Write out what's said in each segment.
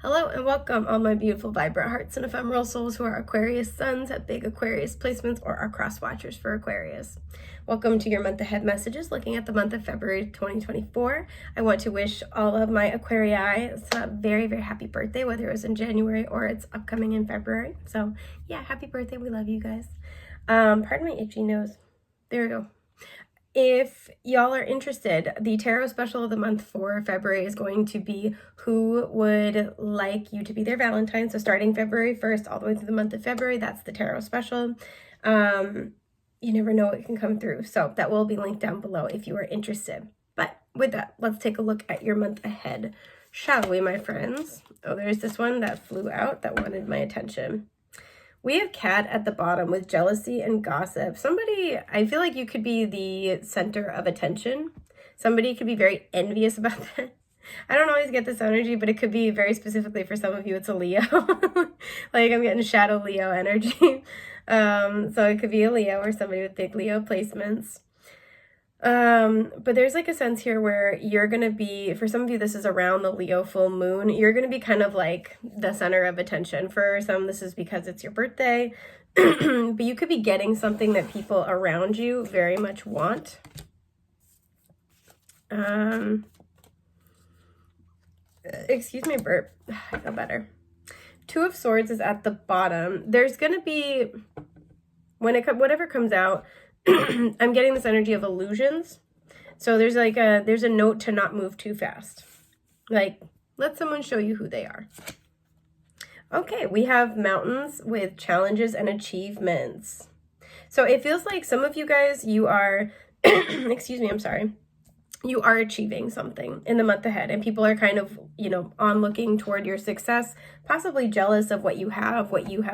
Hello and welcome, all my beautiful, vibrant hearts and ephemeral souls who are Aquarius suns, have big Aquarius placements, or are cross watchers for Aquarius. Welcome to your month ahead messages, looking at the month of February 2024. I want to wish all of my Aquarii a very, very happy birthday, whether it was in January or it's upcoming in February. So yeah, happy birthday. We love you guys. Pardon my itchy nose. There we go. If y'all are interested, the tarot special of the month for February is going to be who would like you to be their Valentine. So starting February 1st all the way through the month of February, that's the tarot special. You never know what can come through. So that will be linked down below if you are interested. But with that, let's take a look at your month ahead, shall we, my friends? Oh, there's this one that flew out that wanted my attention. We have Cat at the bottom with jealousy and gossip. Somebody, I feel like you could be the center of attention. Somebody could be very envious about that. I don't always get this energy, but it could be very specifically for some of you, it's a Leo. Like I'm getting shadow Leo energy. So it could be a Leo or somebody with big Leo placements. But there's like a sense here where you're going to be, for some of you, this is around the Leo full moon. You're going to be kind of like the center of attention. For some, this is because it's your birthday, but you could be getting something that people around you very much want. Excuse me, burp. I feel better. Two of Swords is at the bottom. There's going to be, whatever comes out, I'm getting this energy of illusions. So there's a note to not move too fast. Like, let someone show you who they are. Okay, we have Mountains with challenges and achievements. So it feels like some of you guys, you are, excuse me, I'm sorry. You are achieving something in the month ahead, and people are kind of, on looking toward your success, possibly jealous of what you have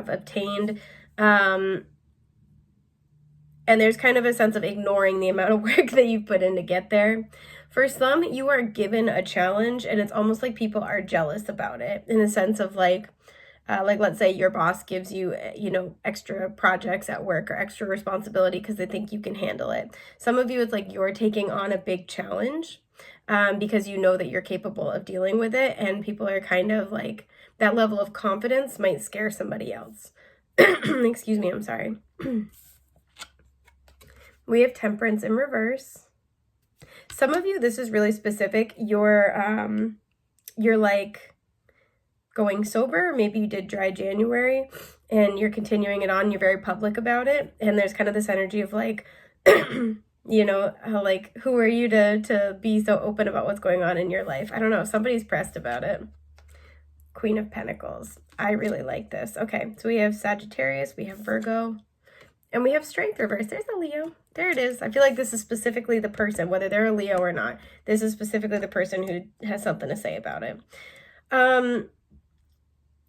obtained. And there's kind of a sense of ignoring the amount of work that you've put in to get there. For some, you are given a challenge and it's almost like people are jealous about it, in the sense of like let's say your boss gives you, extra projects at work or extra responsibility because they think you can handle it. Some of you, it's like you're taking on a big challenge because you know that you're capable of dealing with it, and people are kind of like, that level of confidence might scare somebody else. Excuse me, I'm sorry. We have Temperance in reverse. Some of you, this is really specific. You're like going sober. Maybe you did dry January and you're continuing it on. You're very public about it. And there's kind of this energy of like, how like, who are you to be so open about what's going on in your life? I don't know. Somebody's pressed about it. Queen of Pentacles. I really like this. Okay, so we have Sagittarius, we have Virgo, and we have Strength reverse. There's a Leo. There it is. I feel like this is specifically the person, whether they're a Leo or not. This is specifically the person who has something to say about it.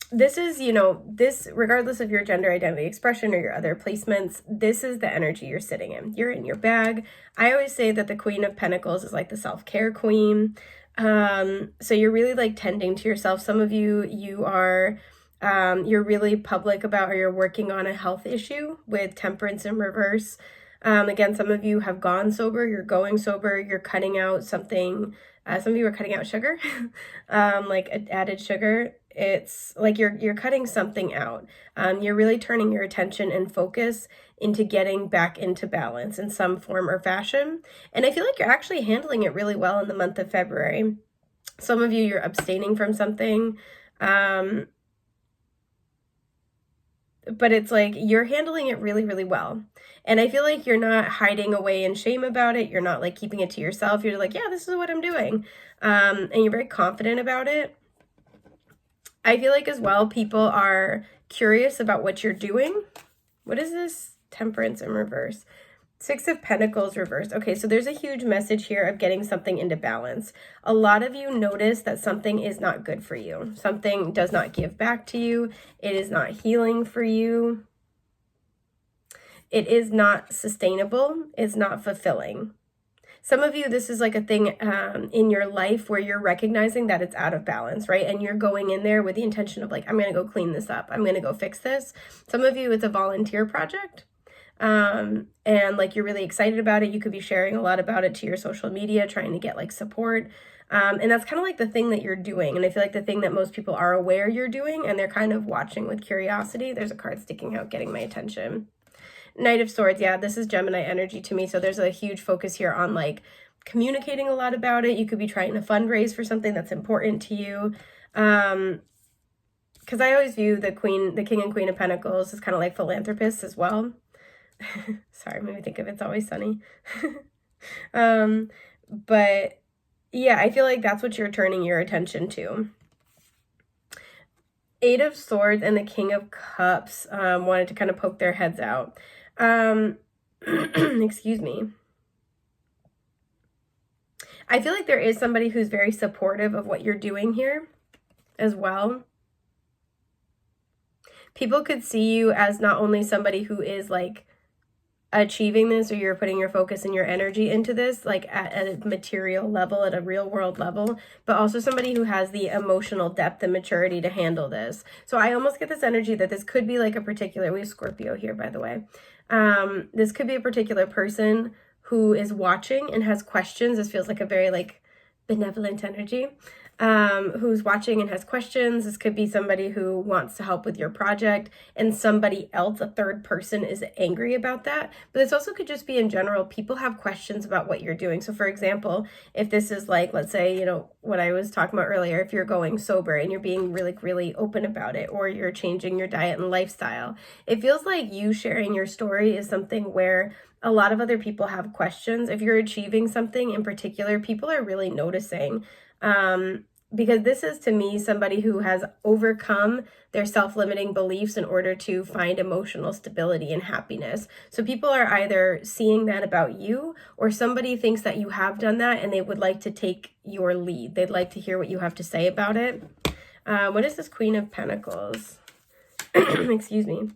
This is, this, regardless of your gender identity expression or your other placements, this is the energy you're sitting in. You're in your bag. I always say that the Queen of Pentacles is like the self-care queen. So you're really like tending to yourself. Some of you, you're really public about, or you're working on a health issue with Temperance in reverse. Again, some of you have gone sober, you're going sober, you're cutting out something. Some of you are cutting out sugar, like added sugar. It's like you're cutting something out. You're really turning your attention and focus into getting back into balance in some form or fashion. And I feel like you're actually handling it really well in the month of February. Some of you, you're abstaining from something. But it's like you're handling it really, really well. And I feel like you're not hiding away in shame about it. You're not like keeping it to yourself. You're like, yeah, this is what I'm doing. And you're very confident about it. I feel like as well, people are curious about what you're doing. What is this? Temperance in reverse. Six of Pentacles reversed. Okay, so there's a huge message here of getting something into balance. A lot of you notice that something is not good for you. Something does not give back to you. It is not healing for you. It is not sustainable. It's not fulfilling. Some of you, this is like a thing in your life where you're recognizing that it's out of balance, right? And you're going in there with the intention of like, I'm going to go clean this up. I'm going to go fix this. Some of you, it's a volunteer project. And like you're really excited about it. You could be sharing a lot about it to your social media, trying to get like support. And that's kind of like the thing that you're doing. And I feel like the thing that most people are aware you're doing, and they're kind of watching with curiosity. There's a card sticking out, getting my attention. Knight of Swords. Yeah, this is Gemini energy to me. So there's a huge focus here on like communicating a lot about it. You could be trying to fundraise for something that's important to you. Because I always view the King and Queen of Pentacles as kind of like philanthropists as well. Sorry, made me think of It's Always Sunny. But yeah, I feel like that's what you're turning your attention to. Eight of Swords and the King of Cups wanted to kind of poke their heads out. Excuse me. I feel like there is somebody who's very supportive of what you're doing here as well. People could see you as not only somebody who is like achieving this, or you're putting your focus and your energy into this like at a material level, at a real world level, but also somebody who has the emotional depth and maturity to handle this. So I almost get this energy that this could be like a particular, we have Scorpio here, by the way. This could be a particular person who is watching and has questions. This feels like a very like benevolent energy. Who's watching and has questions. This could be somebody who wants to help with your project, and somebody else, a third person, is angry about that. But this also could just be in general, people have questions about what you're doing. So for example, if this is like, let's say, you know, what I was talking about earlier, if you're going sober and you're being really open about it, or you're changing your diet and lifestyle, it feels like you sharing your story is something where a lot of other people have questions. If you're achieving something in particular, people are really noticing. Because this is, to me, somebody who has overcome their self-limiting beliefs in order to find emotional stability and happiness. So people are either seeing that about you, or somebody thinks that you have done that and they would like to take your lead. They'd like to hear what you have to say about it. What is this Queen of Pentacles? Excuse me.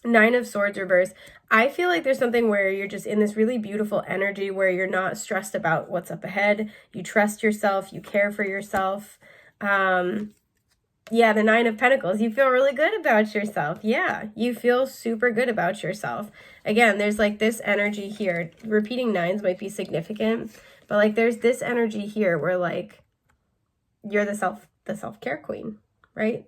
Nine of Swords reverse. I feel like there's something where you're just in this really beautiful energy where you're not stressed about what's up ahead. You trust yourself. You care for yourself. Yeah, the Nine of Pentacles. You feel really good about yourself. Yeah, you feel super good about yourself. Again, there's like this energy here. Repeating nines might be significant, but like there's this energy here where like you're the self-care queen, right?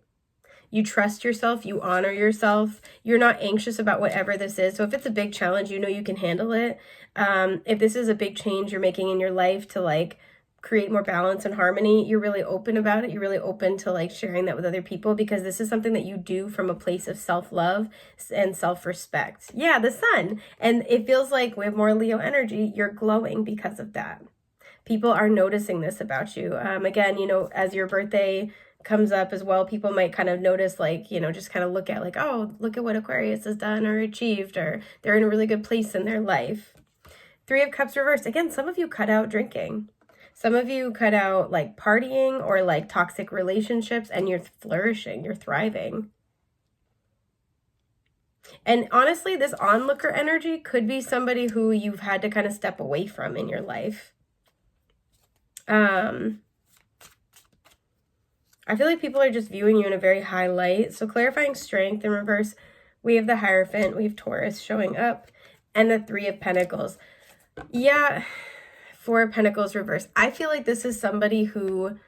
You trust yourself, you honor yourself, you're not anxious about whatever this is. So if it's a big challenge, you know you can handle it. If this is a big change you're making in your life to like create more balance and harmony, you're really open about it. You're really open to like sharing that with other people, because this is something that you do from a place of self-love and self-respect. Yeah, the sun. And it feels like we have more Leo energy. You're glowing because of that. People are noticing this about you. Again, you know, as your birthday comes up as well, people might kind of notice, like, you know, just kind of look at like, oh, look at what Aquarius has done or achieved, or they're in a really good place in their life. Three of Cups reversed. Again, some of you cut out drinking. Some of you cut out like partying or like toxic relationships, and you're flourishing, you're thriving. And honestly, this onlooker energy could be somebody who you've had to kind of step away from in your life. I feel like people are just viewing you in a very high light. So clarifying strength in reverse, we have the Hierophant, we have Taurus showing up, and the Three of Pentacles. Yeah, Four of Pentacles reverse. I feel like this is somebody who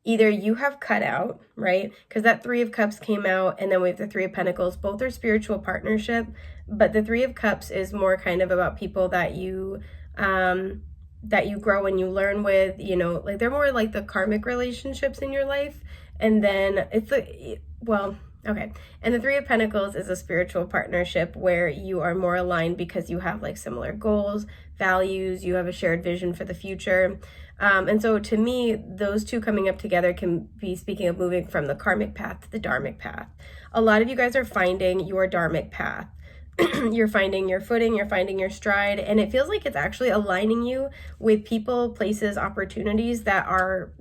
either you have cut out, right? Because that Three of Cups came out, and then we have the Three of Pentacles. Both are spiritual partnership, but the Three of Cups is more kind of about people that you grow and you learn with, you know, like they're more like the karmic relationships in your life. And then it's okay. And the Three of Pentacles is a spiritual partnership where you are more aligned because you have like similar goals, values, you have a shared vision for the future. And so to me, those two coming up together can be speaking of moving from the karmic path to the dharmic path. A lot of you guys are finding your dharmic path. You're finding your footing, you're finding your stride, and it feels like it's actually aligning you with people, places, opportunities that are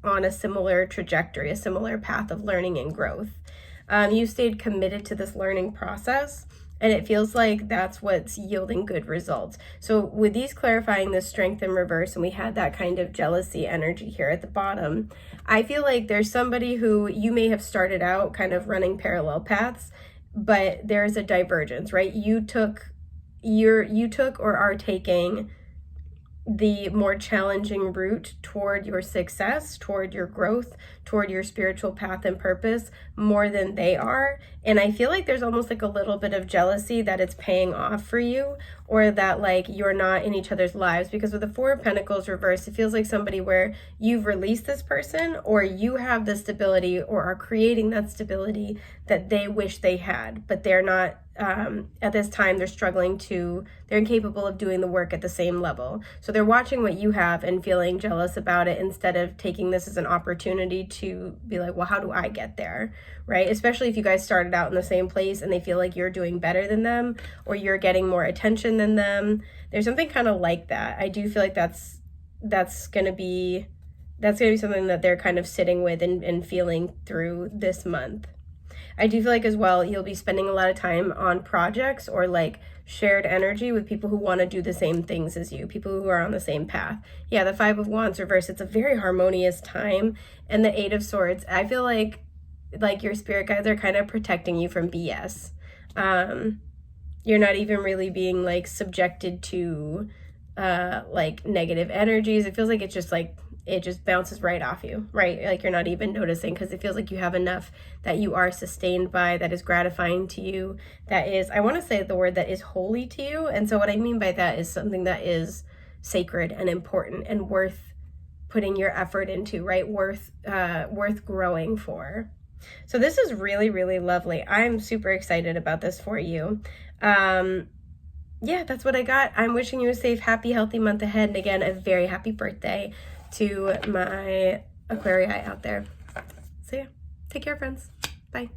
on a similar trajectory, a similar path of learning and growth. You stayed committed to this learning process, and it feels like that's what's yielding good results. So with these clarifying the strength in reverse, and we had that kind of jealousy energy here at the bottom, I feel like there's somebody who you may have started out kind of running parallel paths, but there's a divergence, right? You took or are taking the more challenging route toward your success, toward your growth, toward your spiritual path and purpose more than they are. And I feel like there's almost like a little bit of jealousy that it's paying off for you, or that like you're not in each other's lives. Because with the Four of Pentacles reversed, it feels like somebody where you've released this person, or you have the stability or are creating that stability that they wish they had, but they're not. At this time, they're incapable of doing the work at the same level. So they're watching what you have and feeling jealous about it, instead of taking this as an opportunity to be like, well, how do I get there, right? Especially if you guys started out in the same place and they feel like you're doing better than them, or you're getting more attention than them. There's something kind of like that. I do feel like that's gonna be something that they're kind of sitting with and feeling through this month. I do feel like as well, you'll be spending a lot of time on projects or like shared energy with people who want to do the same things as you, people who are on the same path. Yeah, the Five of Wands reversed, it's a very harmonious time. And the Eight of Swords, I feel like your spirit guides are kind of protecting you from BS. You're not even really being like subjected to like negative energies. It feels like it just bounces right off you, right? Like you're not even noticing, because it feels like you have enough that you are sustained by, that is gratifying to you, that is, I want to say the word, that is holy to you. And so what I mean by that is something that is sacred and important and worth putting your effort into, right? Worth growing for. So this is really, really lovely. I'm super excited about this for you. Yeah, that's what I got. I'm wishing you a safe, happy, healthy month ahead. And again, a very happy birthday to my Aquarii out there. So yeah, take care, friends. Bye.